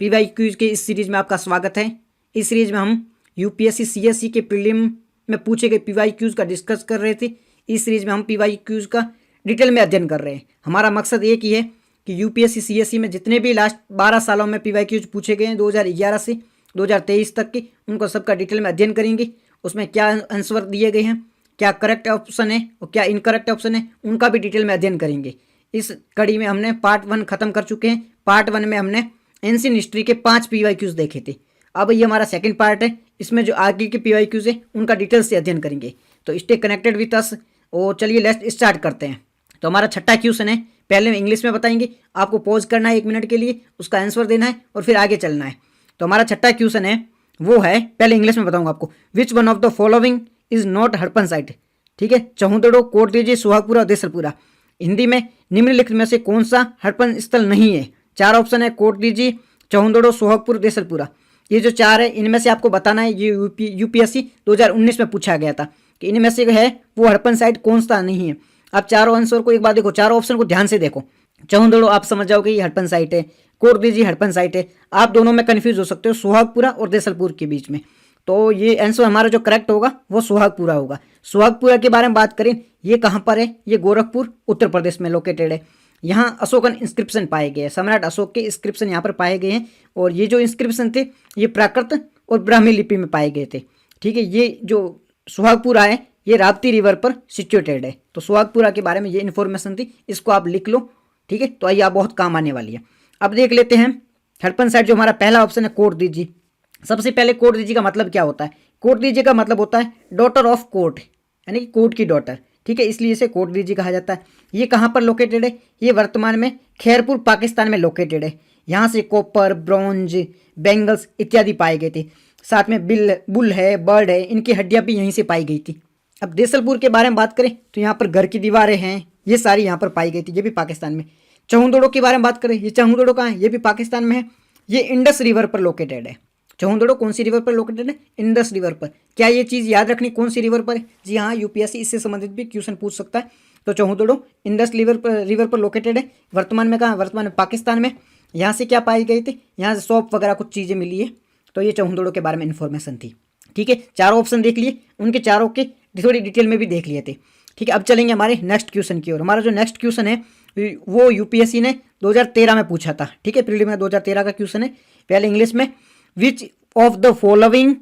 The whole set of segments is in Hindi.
पीवाईक्यूज के इस सीरीज में आपका स्वागत है। इस सीरीज में हम यूपीएससी सीएससी के प्रीलिम में पूछे गए पीवाईक्यूज का डिस्कस कर रहे थे। इस सीरीज में हम पीवाईक्यूज का डिटेल में अध्ययन कर रहे हैं। हमारा मकसद एक ही है कि यूपीएससी सीएससी में जितने भी लास्ट 12 सालों में पीवाईक्यूज पूछे गए हैं 2011 से 2023 तक के, उनको सबका डिटेल में अध्ययन करेंगे। उसमें क्या आंसर दिए गए हैं, क्या करेक्ट ऑप्शन है और क्या इनकरेक्ट ऑप्शन है, उनका भी डिटेल में अध्ययन करेंगे। इस कड़ी में हमने पार्ट 1 खत्म कर चुके हैं। पार्ट 1 में हमने एंशिएंट हिस्ट्री के 5 पीवाईक्यूज देखे थे। अब ये हमारा सेकंड पार्ट है। इसमें जो आगे के पीवाईक्यूज है उनका डिटेल से अध्ययन करेंगे। तो स्टे कनेक्टेड विद अस। और चलिए लेट्स स्टार्ट करते हैं। तो हमारा छठा क्वेश्चन है, पहले हम इंग्लिश में बताएंगे, आपको पॉज करना है 1 मिनट के लिए, उसका आंसर देना है और फिर आगे चलना है। तो हमारा छठा क्वेश्चन है वो है, पहले इंग्लिश में बताऊंगा आपको, which one of the following is not Harappan site. ठीक है, चौहदड़ो, कोटदीजी, सुहागपुरा और देसलपुरा। हिंदी में निम्नलिखित में से कौन सा हड़प्पन स्थल नहीं है? 4 ऑप्शन है, कोटदीजी, चौहदड़ो, सोहागपुर, देसलपुरा। ये जो 4 है इनमें से आपको बताना है। ये यूपीएससी 2019 में पूछा गया था कि इनमें से है वो हड़प्पन साइट कौन सा नहीं है। आप चारों आंसर को एक बार देखो, चारों ऑप्शन को ध्यान से देखो। चौहदड़ो आप समझ जाओगे ये हड़प्पन साइट है, कोटदीजी हड़प्पन साइट है। आप दोनों में कंफ्यूज हो सकते हो, सुहागपुरा और देसलपुर के बीच में। तो ये आंसर हमारा जो करेक्ट होगा वो सुहागपुरा होगा। सुहागपुरा के बारे में बात करें, ये कहाँ पर है? ये गोरखपुर उत्तर प्रदेश में लोकेटेड है। यहाँ अशोकन इंस्क्रिप्शन पाए गए हैं, सम्राट अशोक के इंस्क्रिप्शन यहाँ पर पाए गए हैं। और ये जो इंस्क्रिप्शन थे ये प्राकृत और ब्राह्मी लिपि में पाए गए थे। ठीक है, ये जो सुहागपुरा है ये राप्ती रिवर पर सिचुएटेड है। तो सुहागपुरा के बारे में ये इन्फॉर्मेशन थी, इसको आप लिख लो। ठीक है, तो आइए आप बहुत काम आने वाली है। अब देख लेते हैं हड़प्पन साइट। जो हमारा पहला ऑप्शन है कोटदीजी। सबसे पहले कोटदीजी का मतलब क्या होता है? कोटदीजी का मतलब होता है डॉटर ऑफ कोर्ट, यानी कि कोर्ट की डॉटर। ठीक है, इसलिए इसे कोटदीजी कहा जाता है। ये कहाँ पर लोकेटेड है? ये वर्तमान में खैरपुर पाकिस्तान में लोकेटेड है। यहाँ से कॉपर, ब्रॉन्ज, बैंगल्स इत्यादि पाए गए थे। साथ में बुल है, बर्ड है, इनकी हड्डियाँ भी यहीं से पाई गई थी। अब देसलपुर के बारे में बात करें तो यहाँ पर घर की दीवारें हैं, ये सारी यहाँ पर पाई गई थी, ये भी पाकिस्तान में। चौहदड़ो के बारे में बात करें, ये चौहदड़ो कहाँ है? ये भी पाकिस्तान में है। ये इंडस रिवर पर लोकेटेड है। चौहदड़ो कौन सी रिवर पर लोकेटेड है? इंडस रिवर पर। क्या ये चीज़ याद रखनी कौन सी रिवर पर है? जी हाँ, यूपीएससी इससे संबंधित भी क्वेश्चन पूछ सकता है। तो चौहदड़ो इंडस रिवर पर लोकेटेड है। वर्तमान में कहाँ? वर्तमान में पाकिस्तान में। यहाँ से क्या पाई गई थी? यहाँ से सौंप वगैरह कुछ चीज़ें मिली है। तो ये चौहदड़ो के बारे में इन्फॉर्मेशन थी। ठीक है, चारों ऑप्शन देख लिए, उनके चारों के थोड़ी डिटेल में भी देख लिए थे। ठीक है, अब चलेंगे हमारे नेक्स्ट क्वेश्चन की ओर। हमारा जो नेक्स्ट क्वेश्चन है वो यूपीएससी ने 2013 में पूछा था। ठीक है, प्रीलिम में 2013 का क्वेश्चन है। पहले इंग्लिश में, which of the following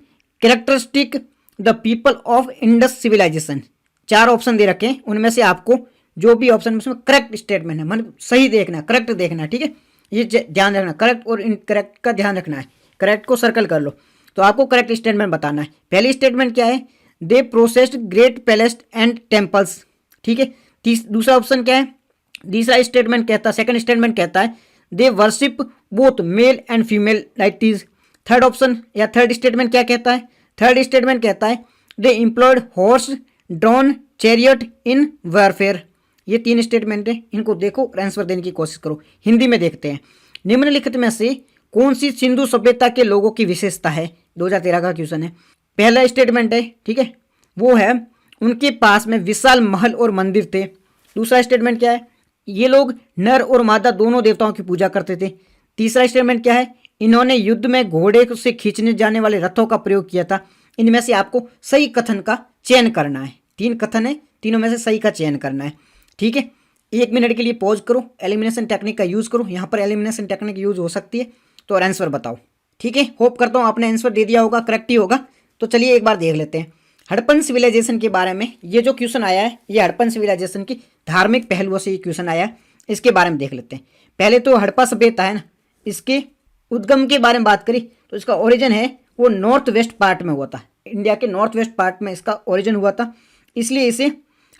characteristic the people of Indus civilisation. 4 option दे रखे हैं, उनमें से आपको जो भी ऑप्शन उसमें करेक्ट स्टेटमेंट है, मतलब सही देखना है, करेक्ट देखना है। ठीक है, ये ध्यान रखना, करेक्ट और इनकरेक्ट का ध्यान रखना है। करेक्ट को सर्कल कर लो। तो आपको करेक्ट स्टेटमेंट बताना है। पहली स्टेटमेंट क्या है? They processed great palace and temples. ठीक है, दूसरा ऑप्शन क्या है? तीसरा स्टेटमेंट कहता है, सेकंड स्टेटमेंट कहता है they worship both male and female deities. Third option या थर्ड स्टेटमेंट क्या कहता है? थर्ड स्टेटमेंट कहता है they employed horse drawn chariot in warfare. ये 3 स्टेटमेंट है, इनको देखो और आंसर देने की कोशिश करो। हिंदी में देखते हैं, निम्नलिखित में से कौन सी सिंधु सभ्यता के लोगों की विशेषता है? 2013 का क्वेश्चन है। पहला स्टेटमेंट है, ठीक है, वो है उनके पास में विशाल महल और मंदिर थे। दूसरा स्टेटमेंट क्या है? ये लोग नर और मादा दोनों देवताओं की पूजा करते थे। तीसरा स्टेटमेंट क्या है? इन्होंने युद्ध में घोड़े से खींचने जाने वाले रथों का प्रयोग किया था। इनमें से आपको सही कथन का चयन करना है। 3 कथन है, तीनों में से सही का चयन करना है। ठीक है, 1 मिनट के लिए पॉज करो, एलिमिनेशन टेक्निक का यूज करो। यहाँ पर एलिमिनेशन टेक्निक यूज हो सकती है। तो आंसर बताओ। ठीक है, होप करता हूँ आपने आंसर दे दिया होगा, करेक्ट ही होगा। तो चलिए एक बार देख लेते हैं हड़प्पन सिविलाइजेशन के बारे में। ये जो क्वेश्चन आया है ये हड़प्पन सिविलाइजेशन की धार्मिक पहलुओं से ये क्वेश्चन आया है। इसके बारे में देख लेते हैं। पहले तो हड़प्पा सभ्यता है ना, इसके उद्गम के बारे में बात करी तो इसका ओरिजिन है वो नॉर्थ वेस्ट पार्ट में हुआ था। इंडिया के नॉर्थ वेस्ट पार्ट में इसका ओरिजिन हुआ था, इसलिए इसे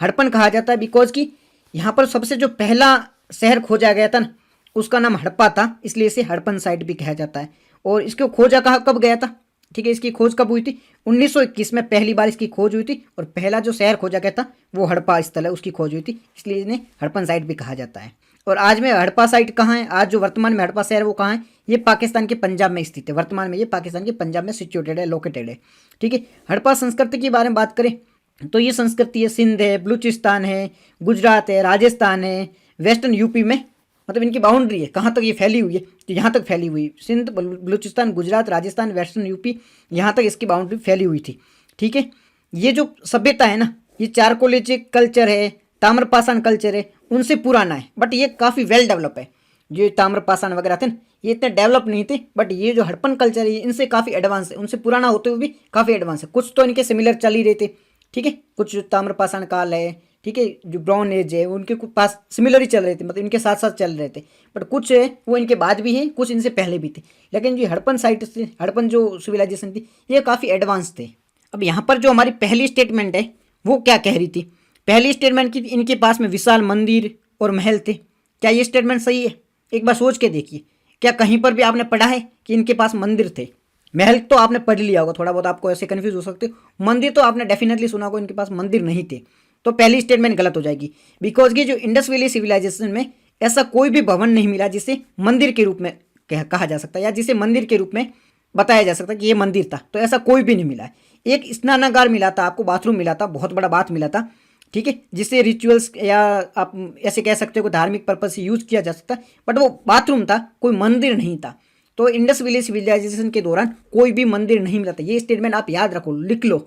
हड़प्पन कहा जाता है। बिकॉज कि यहाँ पर सबसे जो पहला शहर खोजा गया था ना, उसका नाम हड़प्पा था, इसलिए इसे हड़प्पन साइट भी कहा जाता है। और इसको खोजा कब गया था? ठीक है, इसकी खोज कब हुई थी? 1921 में पहली बार इसकी खोज हुई थी। और पहला जो शहर खोजा गया था वो हड़प्पा स्थल है, उसकी खोज हुई थी, इसलिए इन्हें हड़प्पन साइट भी कहा जाता है। और आज में हड़प्पा साइट कहाँ है? आज जो वर्तमान में हड़प्पा शहर वो कहाँ है? ये पाकिस्तान के पंजाब में स्थित है। वर्तमान में ये पाकिस्तान के पंजाब में सिचुएटेड है, लोकेटेड है। ठीक है, हड़प्पा संस्कृति के बारे में बात करें तो ये संस्कृति है सिंध है, बलूचिस्तान है, गुजरात है, राजस्थान है, वेस्टर्न यूपी में मतलब इनकी बाउंड्री है, कहाँ तक ये फैली हुई है, तो यहाँ तक फैली हुई, सिंध, बलूचिस्तान, गुजरात, राजस्थान, वेस्टर्न यूपी, यहाँ तक इसकी बाउंड्री फैली हुई थी। ठीक है, ये जो सभ्यता है ना, ये चारकोलिथिक कल्चर है, ताम्रपाषाण कल्चर है, उनसे पुराना है, बट ये काफ़ी वेल डेवलप है। जो ताम्रपाषाण वगैरह थे ना, ये इतने डेवलप नहीं थे, बट ये जो हड़प्पन कल्चर है इनसे काफ़ी एडवांस है, उनसे पुराना होते हुए भी काफ़ी एडवांस है। कुछ तो इनके सिमिलर चल ही रहे थे, ठीक है, कुछ ताम्रपाषाण काल है, ठीक है, जो ब्राउन एज है उनके पास सिमिलर ही चल रहे थे, मतलब इनके साथ साथ चल रहे थे, बट कुछ है वो इनके बाद भी है, कुछ इनसे पहले भी थे। लेकिन जो हड़प्पन साइट थी, हड़प्पन जो सिविलाइजेशन थी, ये काफ़ी एडवांस थे। अब यहाँ पर जो हमारी पहली स्टेटमेंट है वो क्या कह रही थी? पहली स्टेटमेंट की इनके पास में विशाल मंदिर और महल थे। क्या ये स्टेटमेंट सही है? एक बार सोच के देखिए, क्या कहीं पर भी आपने पढ़ा है कि इनके पास मंदिर थे? महल तो आपने पढ़ लिया होगा, थोड़ा बहुत आपको ऐसे कंफ्यूज हो सकते हो, मंदिर तो आपने डेफिनेटली सुना होगा, इनके पास मंदिर नहीं थे। तो पहली स्टेटमेंट गलत हो जाएगी, बिकॉज कि जो इंडस वैली सिविलाइजेशन में ऐसा कोई भी भवन नहीं मिला जिसे मंदिर के रूप में कहा जा सकता है, या जिसे मंदिर के रूप में बताया जा सकता है कि ये मंदिर था, तो ऐसा कोई भी नहीं मिला है। एक स्नानागार मिला था आपको, बाथरूम मिला था, बहुत बड़ा बाथ मिला था, ठीक है, जिसे रिचुअल्स या आप ऐसे कह सकते हो धार्मिक पर्पज से यूज किया जा सकता है, बट वो बाथरूम था, कोई मंदिर नहीं था। तो इंडस वैली सिविलाइजेशन के दौरान कोई भी मंदिर नहीं मिला था। ये स्टेटमेंट आप याद रखो, लिख लो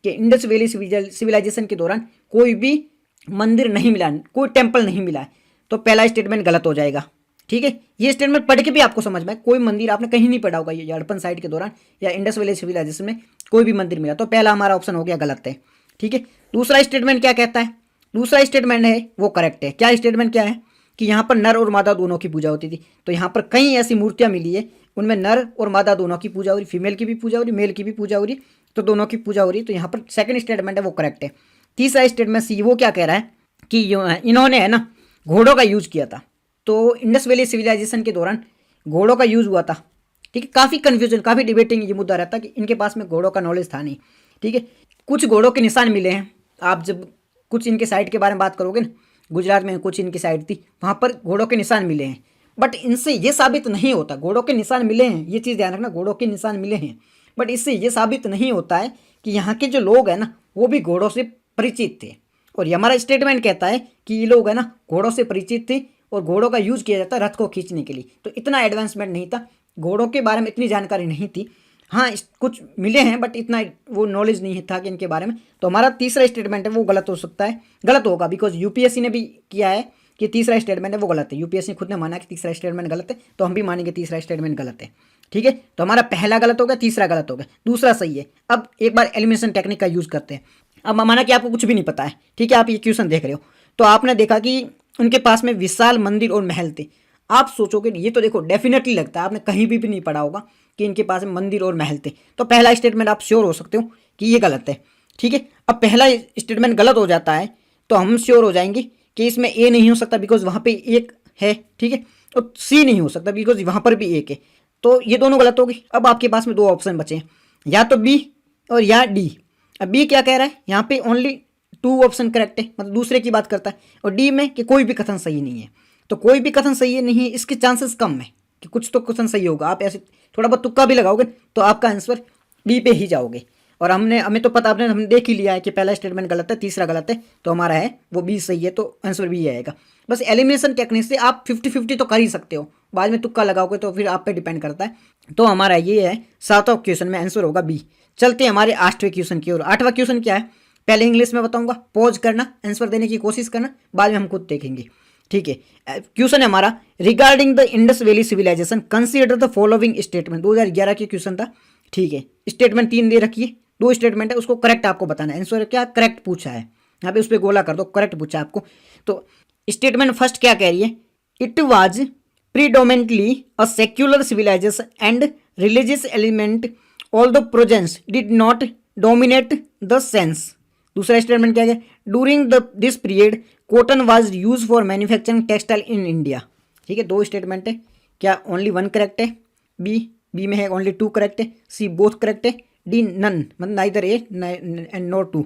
कि इंडस वैली सिविलाइजेशन के दौरान कोई भी मंदिर नहीं मिला, कोई टेम्पल नहीं मिला है। तो पहला स्टेटमेंट गलत हो जाएगा, ठीक है। ये स्टेटमेंट पढ़ के भी आपको समझ में, कोई मंदिर आपने कहीं नहीं पढ़ा होगा ये हड़प्पन साइट के दौरान या इंडस वैली सिविलाइजेशन में कोई भी मंदिर मिला, तो पहला हमारा ऑप्शन हो गया गलत है, ठीक है। दूसरा स्टेटमेंट क्या कहता है? दूसरा स्टेटमेंट है वो करेक्ट है। क्या स्टेटमेंट क्या है? कि यहाँ पर नर और मादा दोनों की पूजा होती थी। तो यहाँ पर कई ऐसी मूर्तियाँ मिली है, उनमें नर और मादा दोनों की पूजा हो रही, फीमेल की भी पूजा हो रही, मेल की भी पूजा हो रही, तो दोनों की पूजा हो रही। तो यहाँ पर सेकंड स्टेटमेंट है वो करेक्ट है। तीसरा स्टेटमेंट सी, वो क्या कह रहा है कि इन्होंने है ना घोड़ों का यूज किया था। तो इंडस वैली सिविलाइजेशन के दौरान घोड़ों का यूज हुआ था, ठीक है। काफ़ी कन्फ्यूजन, काफ़ी डिबेटिंग ये मुद्दा रहता कि इनके पास में घोड़ों का नॉलेज था नहीं, ठीक है। कुछ घोड़ों के निशान मिले हैं, आप जब कुछ इनके साइट के बारे में बात करोगे ना, गुजरात में कुछ इनकी साइट थी, वहाँ पर घोड़ों के निशान मिले हैं, बट इनसे ये साबित नहीं होता। घोड़ों के निशान मिले हैं, ये चीज़ ध्यान रखना, घोड़ों के निशान मिले हैं, बट इससे ये साबित नहीं होता है कि यहाँ के जो लोग हैं ना वो भी घोड़ों से परिचित थे। और ये हमारा स्टेटमेंट कहता है कि ये लोग है ना घोड़ों से परिचित थे और घोड़ों का यूज किया जाता है रथ को खींचने के लिए। तो इतना एडवांसमेंट नहीं था, घोड़ों के बारे में इतनी जानकारी नहीं थी। हाँ, कुछ मिले हैं बट इतना वो नॉलेज नहीं था कि इनके बारे में। तो हमारा तीसरा स्टेटमेंट है वो गलत हो सकता है, गलत होगा, बिकॉज यूपीएससी ने भी किया है कि तीसरा स्टेटमेंट है वो गलत है। यूपीएससी खुद ने माना कि तीसरा स्टेटमेंट गलत है, तो हम भी मानेंगे तीसरा स्टेटमेंट गलत है, ठीक है। तो हमारा पहला गलत हो गया, तीसरा गलत हो गया, दूसरा सही है। अब एक बार एलिमिनेशन टेक्निक का यूज़ करते हैं। अब माना कि आपको कुछ भी नहीं पता है, ठीक है, आप ये क्वेश्चन देख रहे हो, तो आपने देखा कि उनके पास में विशाल मंदिर और महल थे। आप सोचोगे ये तो देखो डेफिनेटली लगता है आपने कहीं भी नहीं पढ़ा होगा कि इनके पास में मंदिर और महल थे। तो पहला स्टेटमेंट आप श्योर हो सकते हो कि ये गलत है, ठीक है। अब पहला स्टेटमेंट गलत हो जाता है तो हम श्योर हो जाएंगे कि इसमें ए नहीं हो सकता बिकॉज वहाँ पे एक है, ठीक है, और सी नहीं हो सकता बिकॉज वहाँ पर भी एक है। तो ये दोनों गलत हो गई। अब आपके पास में दो ऑप्शन बचे हैं, या तो बी और या डी। अब बी क्या कह रहा है, यहाँ पे ओनली 2 ऑप्शन करेक्ट है, मतलब दूसरे की बात करता है, और डी में कि कोई भी कथन सही नहीं है। तो कोई भी कथन सही है नहीं है, इसके चांसेस कम है कि कुछ तो कथन सही होगा। आप ऐसे थोड़ा बहुत तुक्का भी लगाओगे तो आपका आंसर बी पे ही जाओगे। और हमें तो पता, हमने देख ही लिया है कि पहला स्टेटमेंट गलत है, तीसरा गलत है, तो हमारा है वो बी सही है, तो आंसर बी आएगा। बस एलिमिनेशन टेक्निक से आप 50-50 तो कर ही सकते हो, बाद में तुक्का लगाओगे तो फिर आप पे डिपेंड करता है। तो हमारा ये है 7वां क्वेश्चन में आंसर होगा बी। चलते हैं हमारे 8वें क्वेश्चन की ओर। 8वां क्वेश्चन क्या है, पहले इंग्लिश में बताऊंगा, पॉज करना, आंसर देने की कोशिश करना, बाद में हम खुद देखेंगे, ठीक है। क्वेश्चन है हमारा, regarding the Indus valley civilisation consider the following statement. 2011 की क्वेश्चन था, ठीक है। स्टेटमेंट 3 दे रखी है, 2 स्टेटमेंट है, उसको करेक्ट आपको बताना है। आंसर क्या करेक्ट पूछा है, यहाँ पे उस पर गोला कर दो, करेक्ट पूछा आपको। तो स्टेटमेंट फर्स्ट क्या कह रही है, it was predominantly a secular civilisation and religious element although present did not dominate the sense. दूसरा स्टेटमेंट क्या है, during this period cotton was use for manufacturing textile in India, ठीक है। 2 स्टेटमेंट है, क्या ओनली 1 करेक्ट है, बी में है ओनली 2 करेक्ट है, सी बोथ करेक्ट है, डी नन, मतलब नाइदर ए एंड नॉट 2।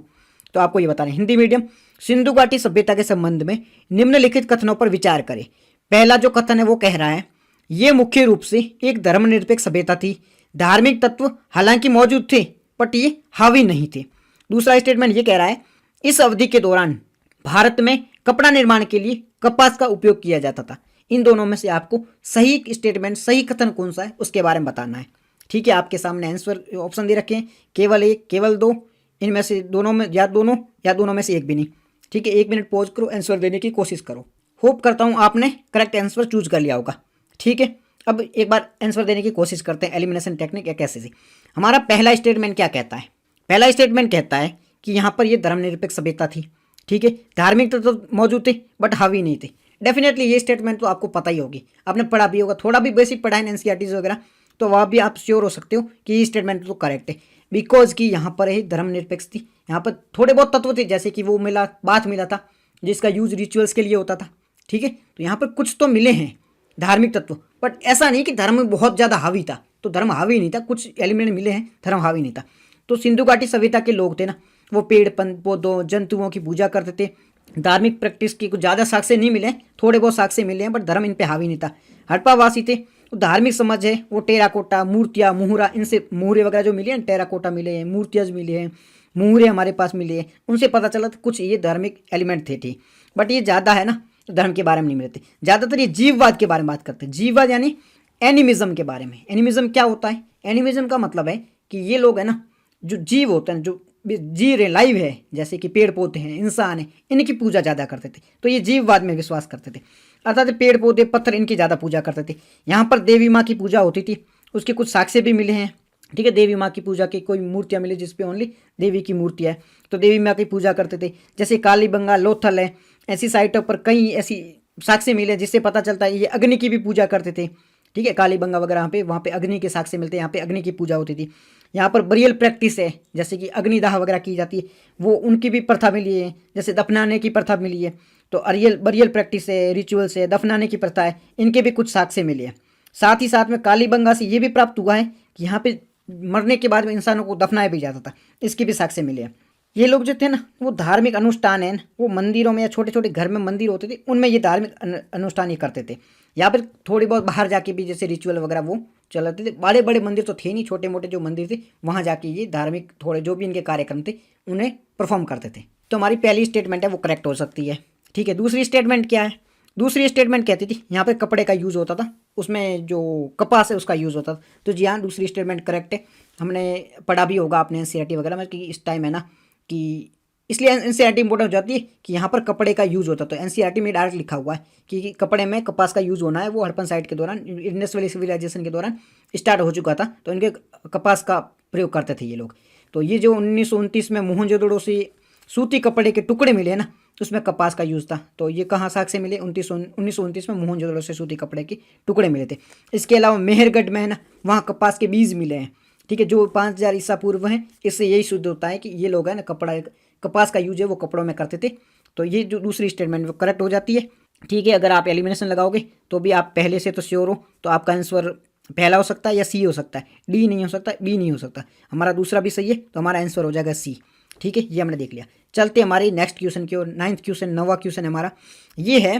तो आपको ये बताना है। हिंदी मीडियम, सिंधु घाटी सभ्यता के संबंध में निम्नलिखित कथनों पर विचार करें। पहला जो कथन है वो कह रहा है, ये मुख्य रूप से एक धर्मनिरपेक्ष सभ्यता थी, धार्मिक तत्व हालांकि मौजूद थे बट ये हावी नहीं थे। दूसरा स्टेटमेंट ये कह रहा है, इस अवधि के दौरान भारत में कपड़ा निर्माण के लिए कपास का उपयोग किया जाता था। इन दोनों में से आपको सही स्टेटमेंट, सही कथन कौन सा है उसके बारे में बताना है। ठीक है, आपके सामने आंसर ऑप्शन दे रखे हैं, केवल एक, केवल दो, इनमें से दोनों में, या दोनों में से एक भी नहीं। ठीक है, 1 मिनट पॉज करो, आंसर देने की कोशिश करो। होप करता हूँ आपने करेक्ट आंसर चूज कर लिया होगा। ठीक है, अब एक बार आंसर देने की कोशिश करते हैं एलिमिनेशन टेक्निक या कैसे से। हमारा पहला स्टेटमेंट क्या कहता है? पहला स्टेटमेंट कहता है कि यहाँ पर ये धर्मनिरपेक्ष सभ्यता थी। ठीक है, धार्मिक तो मौजूद थे बट हावी नहीं थे। डेफिनेटली ये स्टेटमेंट तो आपको पता ही होगी, आपने पढ़ा भी होगा, थोड़ा भी बेसिक पढ़ा है एनसीईआरटी वगैरह, तो वहाँ भी आप श्योर हो सकते हो कि ये स्टेटमेंट तो करेक्ट है। बिकॉज कि यहाँ पर ही धर्मनिरपेक्ष थी, यहाँ पर थोड़े बहुत तत्व थे, जैसे कि वो बात मिला था जिसका यूज रिचुअल्स के लिए होता था। ठीक है, तो यहाँ पर कुछ तो मिले हैं धार्मिक तत्व, बट ऐसा नहीं कि धर्म बहुत ज़्यादा हावी था, तो धर्म हावी नहीं था, कुछ एलिमेंट मिले हैं, धर्म हावी नहीं था। तो सिंधु घाटी सभ्यता के लोग थे ना, वो पेड़ पौधों जंतुओं की पूजा करते थे। धार्मिक प्रैक्टिस की कुछ ज़्यादा साक्ष्य नहीं मिले, थोड़े बहुत साक्ष्य मिले हैं, बट धर्म इन पे हावी नहीं था। हड़प्पावासी थे, तो धार्मिक समझ है, वो टेराकोटा मूर्तियाँ, मुहरा, इनसे मुहरे वगैरह जो मिले हैं, टेराकोटा मिले हैं, मूर्तियाँ मिले हैं, मुहरे हमारे पास मिले हैं, उनसे पता चला था कुछ ये धार्मिक एलिमेंट थे। ठीक, बट ये ज़्यादा है ना, धर्म के बारे में नहीं मिलते। ज़्यादातर ये जीववाद के बारे में बात करते हैं। जीववाद यानी एनिमिज्म के बारे में। एनिमिज्म क्या होता है? एनिमिज्म का मतलब है कि ये लोग है ना, जो जीव होते हैं, जो जी रहे, लाइव है, जैसे कि पेड़ पौधे हैं, इंसान है, इनकी पूजा ज़्यादा करते थे। तो ये जीववाद में विश्वास करते थे, अर्थात पेड़ पौधे पत्थर इनकी ज़्यादा पूजा करते थे। यहाँ पर देवी माँ की पूजा होती थी, उसके कुछ साक्ष्य भी मिले हैं। ठीक है, देवी माँ की पूजा की कोई मूर्तियाँ मिली जिसपे ओनली देवी की मूर्ति है, तो देवी माँ की पूजा करते थे। जैसे कालीबंगा, लोथल है, ऐसी साइटों पर कई ऐसी साक्ष्य मिले जिससे पता चलता है ये अग्नि की भी पूजा करते थे। ठीक है, कालीबंगा वगैरह पे, वहाँ पे अग्नि के साक्ष्य मिलते हैं, यहाँ पे अग्नि की पूजा होती थी। यहाँ पर बरियल प्रैक्टिस है, जैसे कि अग्निदाह वगैरह की जाती है, वो उनकी भी प्रथा मिली है। जैसे दफनाने की प्रथा मिली है, तो बरियल प्रैक्टिस है, रिचुअल्स है, दफनाने की प्रथा है, इनके भी कुछ साक्ष्य मिले हैं। साथ ही साथ में कालीबंगा से ये भी प्राप्त हुआ है कि यहाँ पे मरने के बाद में इंसानों को दफनाया भी जाता था, इसके भी साक्ष्य मिले हैं। ये लोग जो थे ना, वो धार्मिक अनुष्ठान है, वो मंदिरों में या छोटे छोटे घर में मंदिर होते थे, उनमें ये धार्मिक अनुष्ठान ये करते थे। या फिर थोड़ी बहुत बाहर जाके भी जैसे रिचुअल वगैरह वो चलाते थे। बड़े बड़े मंदिर तो थे नहीं, छोटे मोटे जो मंदिर थे वहाँ जाके ये धार्मिक थोड़े जो भी इनके कार्यक्रम थे उन्हें परफॉर्म करते थे। तो हमारी पहली स्टेटमेंट है वो करेक्ट हो सकती है। ठीक है, दूसरी स्टेटमेंट क्या है? दूसरी स्टेटमेंट कहती थी यहाँ पे कपड़े का यूज़ होता था, उसमें जो कपास है उसका यूज़ होता था। तो जी हाँ, दूसरी स्टेटमेंट करेक्ट है। हमने पढ़ा भी होगा आपने एनसीईआरटी वगैरह में कि इस टाइम है ना, कि इसलिए एनसीईआरटी इंपॉर्टेंट हो जाती है कि यहाँ पर कपड़े का यूज़ होता है। तो एनसीईआरटी में डायरेक्ट लिखा हुआ है कि कपड़े में कपास का यूज़ होना है। वो हड़प्पन साइट के दौरान, इंडस वैली सिविलाइजेशन के दौरान स्टार्ट हो चुका था, तो इनके कपास का प्रयोग करते थे ये लोग। तो ये जो 1929 में मोहनजोदड़ो से सूती कपड़े के टुकड़े मिले हैं ना, उसमें कपास का यूज़ था। तो ये कहाँ साक्ष्य मिले? 1929 में मोहनजोदड़ो से सूती कपड़े के टुकड़े मिले थे। इसके अलावा मेहरगढ़ में है ना, वहाँ कपास के बीज मिले हैं। ठीक है, जो 5000 ईसा पूर्व हैं, इससे यही सिद्ध होता है कि ये लोग है ना कपास का यूज है वो कपड़ों में करते थे। तो ये जो दूसरी स्टेटमेंट वो करेक्ट हो जाती है। ठीक है, अगर आप एलिमिनेशन लगाओगे तो भी आप पहले से तो श्योर हो, तो आपका आंसर पहला हो सकता है या सी हो सकता है, डी नहीं हो सकता, बी नहीं हो सकता। हमारा दूसरा भी सही है, तो हमारा आंसर हो जाएगा सी। ठीक है, ये हमने देख लिया। चलते हमारे नेक्स्ट क्वेश्चन की ओर। 9th क्वेश्चन, 9वां क्वेश्चन हमारा ये है,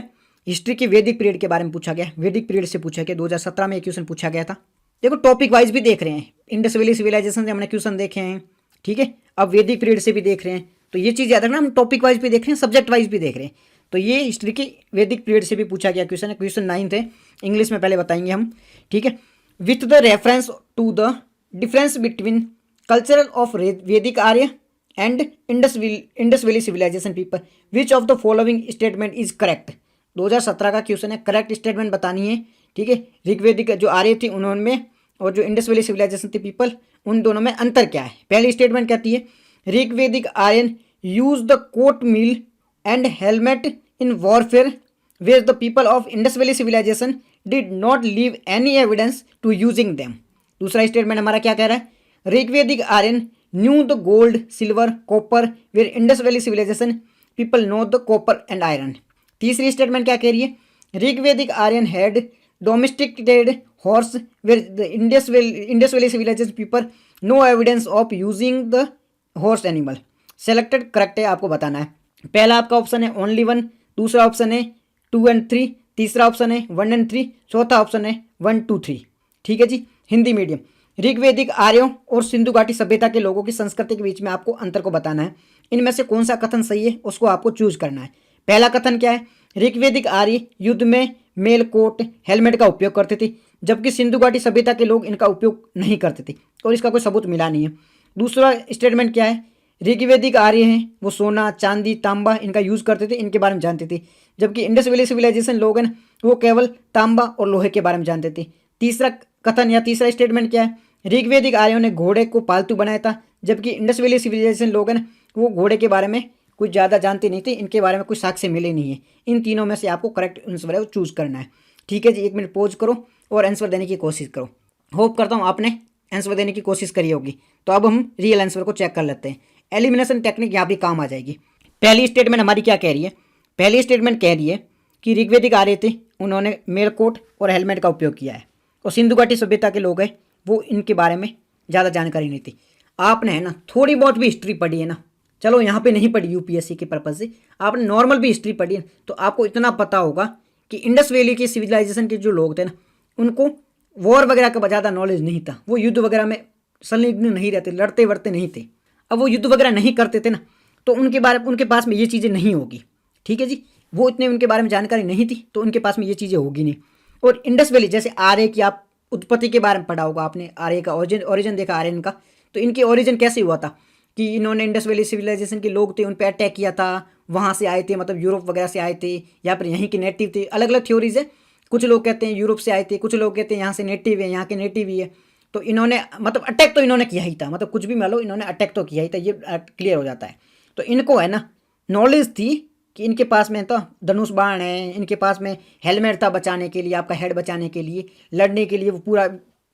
हिस्ट्री के वैदिक पीरियड के बारे में पूछा गया। वैदिक पीरियड से पूछा गया, 2017 में ये क्वेश्चन पूछा गया था। देखो, टॉपिक वाइज भी देख रहे हैं, इंडस वैली सिविलाइजेशन से हमने क्वेश्चन देखे हैं। ठीक है, अब वैदिक पीरियड से भी देख रहे हैं, तो ये चीज़ याद रखना, हम टॉपिक वाइज भी देख रहे हैं, सब्जेक्ट वाइज भी देख रहे हैं। तो ये हिस्ट्री के वैदिक पीरियड से भी पूछा गया क्वेश्चन है। क्वेश्चन 9th है, इंग्लिश में पहले बताएंगे हम। ठीक है, with the reference to the difference between cultural of Vedic Arya and Indus valley civilisation people, which of the following statement is correct. 2017 का क्वेश्चन है, करेक्ट स्टेटमेंट बतानी है। ठीक है, ऋग्वेदिक जो आर्य थी उन्होंने और जो इंडस वैली सिविलाइजेशन थी पीपल, उन दोनों में अंतर क्या है। पहली स्टेटमेंट कहती है, Rigvedic Aryan use the coat mail and helmet in warfare, where the people of Indus valley civilisation did not leave any evidence to using them. दूसरा स्टेटमेंट हमारा क्या कह रहा है, Rigvedic Aryan knew the gold, silver, copper, where Indus valley civilisation people know the copper and iron. तीसरी स्टेटमेंट क्या कह रही है, Rigvedic Aryan had domesticated horse, where the Indus valley civilisation people no evidence of using the horse animal. Selected correct है, आपको बताना है। पहला आपका ऑप्शन है ओनली 1, दूसरा ऑप्शन है 2 and 3, तीसरा ऑप्शन है 1 and 3, चौथा ऑप्शन है 1, 2, 3। ठीक है जी, हिंदी मीडियम। ऋग्वेदिक आर्यों और सिंधु घाटी सभ्यता के लोगों की संस्कृति के बीच में आपको अंतर को बताना है। इनमें से कौन सा कथन सही है उसको आपको चूज करना है। पहला कथन क्या है, ऋग्वैदिक आर्य युद्ध में मेल कोट हेलमेट का उपयोग करते थे, जबकि सिंधु घाटी सभ्यता के लोग इनका उपयोग नहीं करते थे और इसका कोई सबूत मिला नहीं है। दूसरा स्टेटमेंट क्या है, ऋग्वैदिक आर्य हैं वो सोना चांदी तांबा इनका यूज़ करते थे, इनके बारे में जानते थे, जबकि इंडस वैली सिविलाइजेशन लोग हैं ना वो केवल तांबा और लोहे के बारे में जानते थे। तीसरा कथन या तीसरा स्टेटमेंट क्या है, ऋग्वैदिक आर्यों ने घोड़े को पालतू बनाया था, जबकि इंडस वैली सिविलाइजेशन लोग हैं ना वो घोड़े के बारे में कुछ ज़्यादा जानते नहीं थे, इनके बारे में कुछ साक्ष्य मिले नहीं है। इन तीनों में से आपको करेक्ट आंसर है वो चूज़ करना है। ठीक है जी, 1 मिनट पॉज करो और आंसर देने की कोशिश करो। होप करता हूँ आपने आंसर देने की कोशिश करी होगी। तो अब हम रियल आंसर को चेक कर लेते हैं। एलिमिनेशन टेक्निक यहाँ भी काम आ जाएगी। पहली स्टेटमेंट हमारी क्या कह रही है, पहली स्टेटमेंट कह रही है कि ऋग्वैदिक आर्य थे उन्होंने मेलकोट और हेलमेट का उपयोग किया है, और सिंधु घाटी सभ्यता के लोग हैं वो इनके बारे में ज़्यादा जानकारी नहीं थी। आपने है ना थोड़ी बहुत भी हिस्ट्री पढ़ी है ना, चलो यहाँ पे नहीं पढ़ी यूपीएससी के पर्पज़ से, आपने नॉर्मल भी हिस्ट्री पढ़ी है तो आपको इतना पता होगा कि इंडस वैली के सिविलाइजेशन के जो लोग थे ना उनको वॉर वगैरह का ज़्यादा नॉलेज नहीं था, वो युद्ध वगैरह में संलग्न नहीं रहते, लड़ते वड़ते नहीं थे। अब वो युद्ध वगैरह नहीं करते थे ना तो उनके पास में ये चीज़ें नहीं होगी। ठीक है जी, वो इतने उनके बारे में जानकारी नहीं थी तो उनके पास में ये चीज़ें होगी नहीं। और इंडस वैली जैसे आर्य की आप उत्पत्ति के बारे में पढ़ा होगा आपने, आर्य का ओरिजिन देखा आर्यन का, तो इनकी ओरिजिन कैसे हुआ था कि इन्होंने इंडस वैली सिविलाइजेशन के लोग थे उन पर अटैक किया था, वहाँ से आए थे, मतलब यूरोप वगैरह से आए थे या फिर यहीं के नेटिव थे। अलग अलग थ्योरीज है, कुछ लोग कहते हैं यूरोप से आए थे, कुछ लोग कहते हैं यहाँ से नेटिव है, यहाँ के नेटिव ही है। तो इन्होंने मतलब अटैक तो इन्होंने किया ही था, मतलब कुछ भी मान लो इन्होंने अटैक तो किया ही था, ये क्लियर हो जाता है। तो इनको है ना नॉलेज थी कि इनके पास में तो धनुष बाण है, इनके पास में हेलमेट था बचाने के लिए, आपका हेड बचाने के लिए, लड़ने के लिए, वो पूरा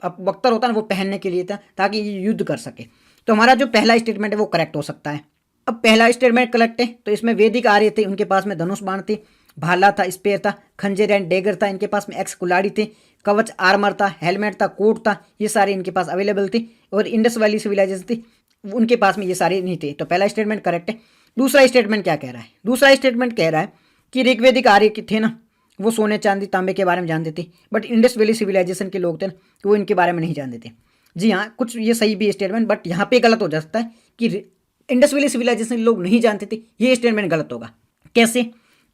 अब बख्तर होता है ना वो पहनने के लिए था ताकि ये युद्ध कर सके। तो हमारा जो पहला स्टेटमेंट है वो करेक्ट हो सकता है। अब पहला स्टेटमेंट करेक्ट है तो इसमें वैदिक आर्य थे, उनके पास में धनुष बाण थे, भाला था, स्पेयर था, खंजर एंड डेगर था, इनके पास में एक्स कुल्हाड़ी थे, कवच आर्मर था, हेलमेट था, कोट था, ये सारे इनके पास अवेलेबल थे। और इंडस वैली सिविलाइजेशन थी उनके पास में ये सारे नहीं थे। तो पहला स्टेटमेंट करेक्ट है। दूसरा स्टेटमेंट क्या कह रहा है, दूसरा स्टेटमेंट कह रहा है कि ऋग्वैदिक आर्य थे ना वो सोने चांदी तांबे के बारे में जानते थे, बट इंडस वैली सिविलाइजेशन के लोग थे ना वो इनके बारे में नहीं जानते थे। जी हाँ, कुछ ये सही भी स्टेटमेंट, बट यहाँ पे गलत हो जाता है कि इंडस वैली सिविलाइजेशन के लोग नहीं जानते थे, ये स्टेटमेंट गलत होगा। कैसे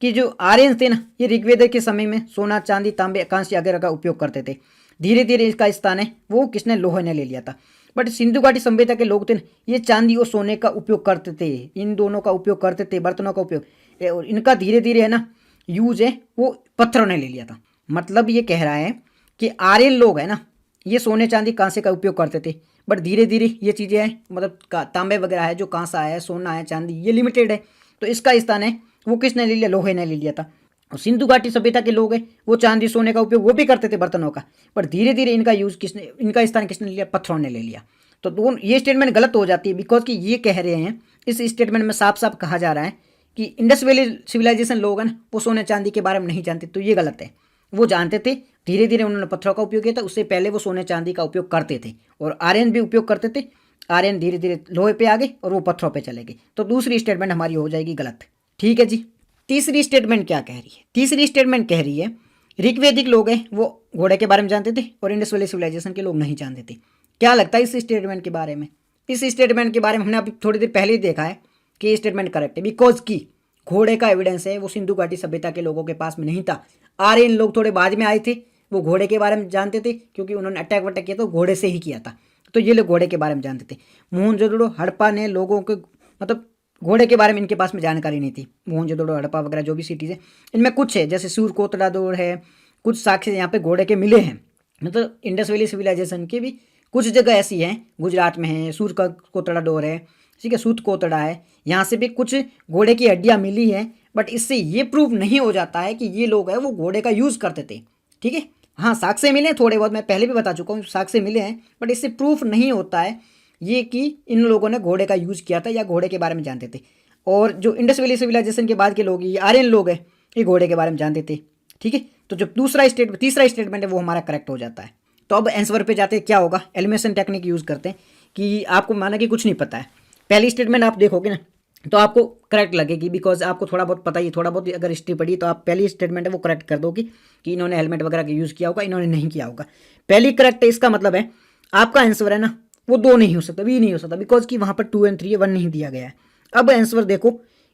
कि जो आर्यन थे ना ये ऋग्वेद के समय में सोना चांदी तांबे कांस्य वगैरह का उपयोग करते थे, धीरे धीरे इसका स्थान है वो किसने, लोहे ने ले लिया था। बट सिंधु घाटी सभ्यता के लोग थे ना ये चांदी और सोने का उपयोग करते थे, इन दोनों का उपयोग करते थे, बर्तनों का उपयोग, और इनका धीरे धीरे है ना यूज है वो पत्थरों ने ले लिया था। मतलब ये कह रहा है कि आर्यन लोग है ना ये सोने चांदी कांसे का उपयोग करते थे, बट धीरे धीरे ये चीज़ें हैं मतलब तांबे वगैरह है, जो कांसा है, सोना है, चांदी, ये लिमिटेड है, तो इसका स्थान है वो किसने ले लिया, लोहे ने ले लिया था। और सिंधु घाटी सभ्यता के लोग हैं वो चांदी सोने का उपयोग वो भी करते थे बर्तनों का, पर धीरे धीरे इनका यूज किसने, इनका स्थान किसने ले लिया, पत्थरों ने ले लिया। तो दोनों ये स्टेटमेंट गलत हो जाती है, बिकॉज कि ये कह रहे हैं इस स्टेटमेंट में साफ साफ कहा जा रहा है कि इंडस वैली सिविलाइजेशन लोग हैं वो सोने चांदी के बारे में नहीं जानते, तो ये गलत है। वो जानते थे, धीरे धीरे उन्होंने पत्थरों का उपयोग किया था, उससे पहले वो सोने चांदी का उपयोग करते थे, और आर्यन भी उपयोग करते थे। आर्यन धीरे धीरे लोहे पे आ गए और वो पत्थरों पे चले गए, तो दूसरी स्टेटमेंट हमारी हो जाएगी गलत। ठीक है जी। तीसरी स्टेटमेंट क्या कह रही है, तीसरी स्टेटमेंट कह रही है ऋग्वैदिक लोग हैं वो घोड़े के बारे में जानते थे और इंडस वैली सिविलाइजेशन के लोग नहीं जानते थे। क्या लगता है इस स्टेटमेंट के बारे में, इस स्टेटमेंट के बारे में हमने अभी थोड़ी देर पहले ही देखा है कि ये स्टेटमेंट करेक्ट है, बिकॉज की घोड़े का एविडेंस है वो सिंधु घाटी सभ्यता के लोगों के पास में नहीं था। आर्यन लोग थोड़े बाद में आए थे, वो घोड़े के बारे में जानते थे क्योंकि उन्होंने अटैक वटैक किया तो घोड़े से ही किया था, तो ये लोग घोड़े के बारे में जानते थे। मोहनजोदड़ो हड़प्पा ने लोगों के मतलब घोड़े के बारे में इनके पास में जानकारी नहीं थी। मोहनजोदड़ो हड़प्पा वगैरह जो भी सिटीज़ है इनमें कुछ है, जैसे सूर कोतड़ा दौड़ है, कुछ साक्ष्य यहाँ पे घोड़े के मिले हैं। मतलब इंडस वैली सिविलाइजेशन की भी कुछ जगह ऐसी हैं, गुजरात में है, सूर का कोतड़ा डोर है, ठीक है, सूत कोतड़ा है, यहाँ से भी कुछ घोड़े की हड्डियाँ मिली हैं, बट इससे ये प्रूफ नहीं हो जाता है कि ये लोग हैं वो घोड़े का यूज़ करते थे। ठीक है, हाँ साक्ष्य मिले थोड़े बहुत, मैं पहले भी बता चुका हूँ साक्ष्य मिले हैं, बट इससे प्रूफ नहीं होता है ये कि इन लोगों ने घोड़े का यूज़ किया था या घोड़े के बारे में जानते थे। और जो इंडस वैली सिविलाइजेशन के बाद के लोग, ये आर्यन लोग हैं, ये घोड़े के बारे में जानते थे। ठीक है, तो जो तीसरा स्टेटमेंट है वो हमारा करेक्ट हो जाता है। तो अब आंसर पे जाते क्या होगा, एलिमिनेशन टेक्निक यूज़ करते हैं कि आपको माना कि कुछ नहीं पता है, पहली स्टेटमेंट आप देखोगे ना तो आपको करेक्ट लगेगी, बिकॉज आपको थोड़ा बहुत पता ही, थोड़ा बहुत अगर हिस्ट्री पढ़ी तो आप पहली स्टेटमेंट है वो करेक्ट कर दोगे कि इन्होंने हेलमेट वगैरह का यूज़ किया होगा, इन्होंने नहीं किया होगा। पहली करेक्ट है, इसका मतलब है आपका आंसर है ना वो 2 नहीं हो सकता, भी नहीं हो सकता, बिकॉज कि वहाँ पर 2 और 3 1 नहीं दिया गया है। अब आंसर देखो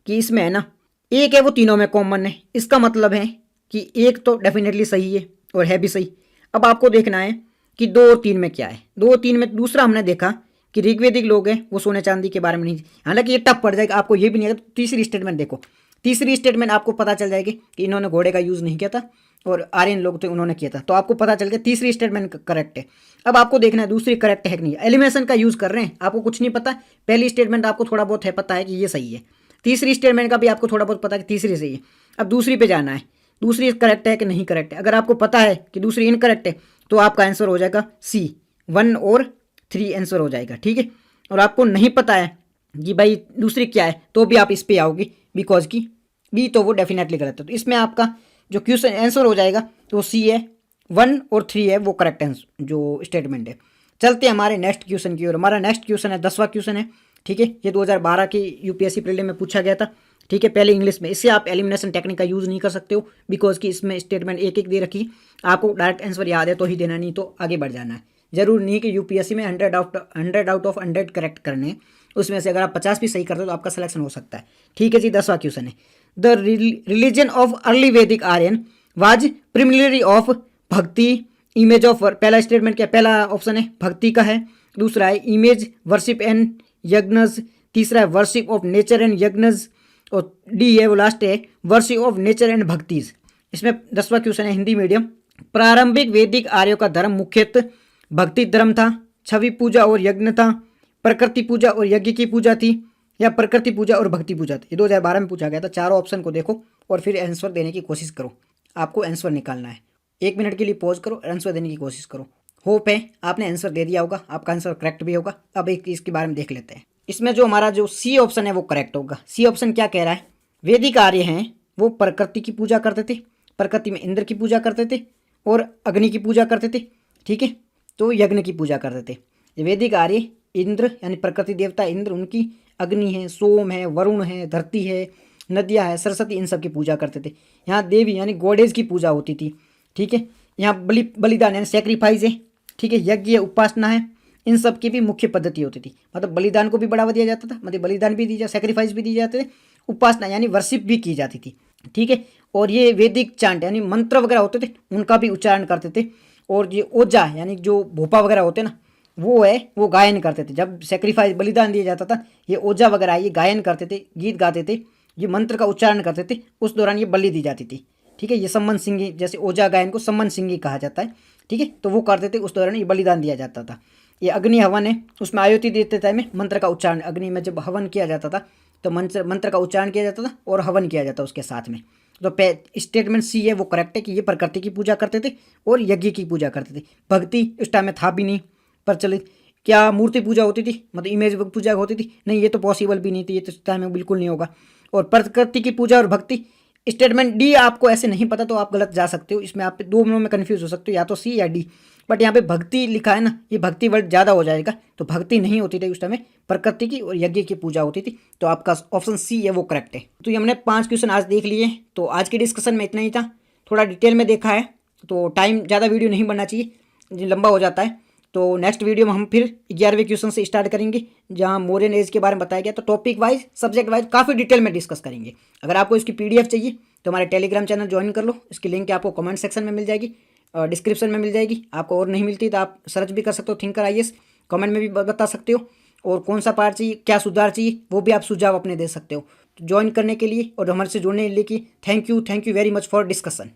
कि इसमें है ना एक है वो तीनों में कॉमन है। इसका मतलब है कि एक तो डेफिनेटली सही है और है भी सही। अब आपको देखना है कि 2 और 3 में क्या है। 2 और 3 में दूसरा हमने देखा कि ऋग्वेदिक लोग हैं वो सोने चांदी के बारे में नहीं, हालांकि ये टफ पड़ जाएगा आपको, ये भी नहीं आएगा। तो तीसरी स्टेटमेंट देखो, तीसरी स्टेटमेंट आपको पता चल जाएगी कि इन्होंने घोड़े का यूज़ नहीं किया था और आर्यन लोग थे उन्होंने किया था, तो आपको पता चल गया तीसरी स्टेटमेंट करेक्ट है। अब आपको देखना है दूसरी करेक्ट है कि नहीं। एलिमिनेशन का यूज़ कर रहे हैं, आपको कुछ नहीं पता। पहली स्टेटमेंट आपको थोड़ा बहुत है पता है कि ये सही है, तीसरी स्टेटमेंट का भी आपको थोड़ा बहुत पता है कि तीसरी सही है। अब दूसरी पे जाना है, दूसरी करेक्ट है कि नहीं करेक्ट है। अगर आपको पता है कि दूसरी इनकरेक्ट है तो आपका आंसर हो जाएगा सी, 1 और 3 आंसर हो जाएगा, ठीक है। और आपको नहीं पता है कि भाई दूसरी क्या है तो भी आप इस पे आओगे बिकॉज की बी तो वो डेफिनेटली गलत है। तो इसमें आपका जो क्वेश्चन आंसर हो जाएगा तो सी है, 1 और 3 है वो करेक्ट आंसर जो स्टेटमेंट है। चलते हैं हमारे नेक्स्ट क्वेश्चन की ओर। हमारा नेक्स्ट क्वेश्चन है 10वां क्वेश्चन है, ठीक है। ये 2012 की यूपीएससी प्रीलिम में पूछा गया था, ठीक है, पहले इंग्लिश में। इससे आप एलिमिनेशन टेक्निक का यूज़ नहीं कर सकते हो बिकॉज की इसमें स्टेटमेंट एक एक दे रखी। आपको डायरेक्ट आंसर याद है तो ही देना, नहीं तो आगे बढ़ जाना है। जरूर नहीं कि यूपीएससी में 100 आउट ऑफ 100 करेक्ट करने हैं, उसमें से अगर आप 50 भी सही करते हो तो आपका सिलेक्शन हो सकता है, ठीक है जी। 10वां क्वेश्चन है, द रिलीजन ऑफ अर्ली वैदिक आर्यन वाज प्रिमिलरी ऑफ भक्ति इमेज ऑफ, पहला स्टेटमेंट क्या, पहला ऑप्शन है भक्ति का है, दूसरा है इमेज वर्शिप एंड यज्ञस, तीसरा है वर्शिप ऑफ नेचर एंड यज्ञस, और डी है वो लास्ट है वर्शिप ऑफ नेचर एंड भक्तिज। इसमें 10वां क्वेश्चन है हिंदी मीडियम। प्रारंभिक वैदिक आर्यों का धर्म मुख्यतः भक्ति धर्म था, छवि पूजा और यज्ञ था, प्रकृति पूजा और यज्ञ की पूजा थी, या प्रकृति पूजा और भक्ति पूजा थी। ये 2012 में पूछा गया था। चारों ऑप्शन को देखो और फिर आंसर देने की कोशिश करो। आपको आंसर निकालना है, 1 मिनट के लिए पॉज करो, आंसर देने की कोशिश करो। होप है आपने आंसर दे दिया होगा, आपका आंसर करेक्ट भी होगा। अब एक इसके बारे में देख लेते हैं। इसमें जो हमारा जो सी ऑप्शन है वो करेक्ट होगा। सी ऑप्शन क्या कह रहा है, वैदिक आर्य हैं वो प्रकृति की पूजा करते थे, प्रकृति में इंद्र की पूजा करते थे और अग्नि की पूजा करते थे, ठीक है, तो यज्ञ की पूजा करते थे। वैदिक आर्य इंद्र यानी प्रकृति देवता इंद्र, उनकी अग्नि है, सोम है, वरुण है, धरती है, नदियाँ है, सरस्वती, इन सब की पूजा करते थे। यहाँ देवी यानी गॉडेज की पूजा होती थी, ठीक है। यहाँ बलिदान यानी सेक्रीफाइस है, ठीक है, यज्ञ है, उपासना है, इन सब की भी मुख्य पद्धति होती थी। मतलब बलिदान को भी बढ़ावा दिया जाता था, मतलब बलिदान भी दी जाता, सेक्रीफाइस भी दी जाते थे, उपासना यानी वर्शिप भी की जाती थी, ठीक है। और ये वैदिक चांट यानी मंत्र वगैरह होते थे उनका भी उच्चारण करते थे। और ये ओजा यानी जो भोपा वगैरह होते ना वो है वो गायन करते थे। जब सेक्रीफाइस बलिदान दिया जाता था ये ओजा वगैरह ये गायन करते थे, गीत गाते थे, ये मंत्र का उच्चारण करते थे, उस दौरान ये बलि दी जाती थी, ठीक है। ये सम्मन सिंगी, जैसे ओजा गायन को सम्मन सिंगी कहा जाता है, ठीक है, तो वो करते थे, उस दौरान ये बलिदान दिया जाता था। ये अग्नि हवन है, उसमें आयुति देते टाइम मंत्र का उच्चारण, अग्नि में जब हवन किया जाता था तो मंत्र का उच्चारण किया जाता था और हवन किया जाता उसके साथ में। तो स्टेटमेंट सी है वो करेक्ट है कि ये प्रकृति की पूजा करते थे और यज्ञ की पूजा करते थे। भक्ति उस टाइम में था भी नहीं प्रचलित। क्या मूर्ति पूजा होती थी, मतलब इमेज पूजा होती थी, नहीं, ये तो पॉसिबल भी नहीं थी, ये तो टाइम में बिल्कुल नहीं होगा। और प्रकृति की पूजा और भक्ति, स्टेटमेंट डी आपको ऐसे नहीं पता तो आप गलत जा सकते हो, इसमें आप दो में कंफ्यूज हो सकते हो, या तो सी या डी। बट यहाँ पे भक्ति लिखा है ना, ये भक्ति वर्ड ज़्यादा हो जाएगा, तो भक्ति नहीं होती थी उस टाइम में, प्रकृति की और यज्ञ की पूजा होती थी। तो आपका ऑप्शन सी है वो करेक्ट है। तो ये हमने 5 क्वेश्चन आज देख लिए। तो आज के डिस्कशन में इतना ही था, थोड़ा डिटेल में देखा है तो टाइम ज़्यादा वीडियो नहीं बनना चाहिए, लंबा हो जाता है। तो नेक्स्ट वीडियो में हम फिर 11वें क्वेश्चन से स्टार्ट करेंगे जहां मौर्यन एज के बारे में बताया गया। तो टॉपिक वाइज सब्जेक्ट वाइज काफ़ी डिटेल में डिस्कस करेंगे। अगर आपको इसकी PDF चाहिए तो हमारे टेलीग्राम चैनल ज्वाइन कर लो, इसकी लिंक आपको कमेंट सेक्शन में मिल जाएगी, डिस्क्रिप्शन में मिल जाएगी। आपको और नहीं मिलती तो आप सर्च भी कर सकते हो थिंकर IAS, कमेंट में भी बता सकते हो। और कौन सा पार्ट चाहिए, क्या सुधार चाहिए, वो भी आप सुझाव अपने दे सकते हो। तो ज्वाइन करने के लिए और हमारे से जुड़ने के लिए thank you very much for discussion.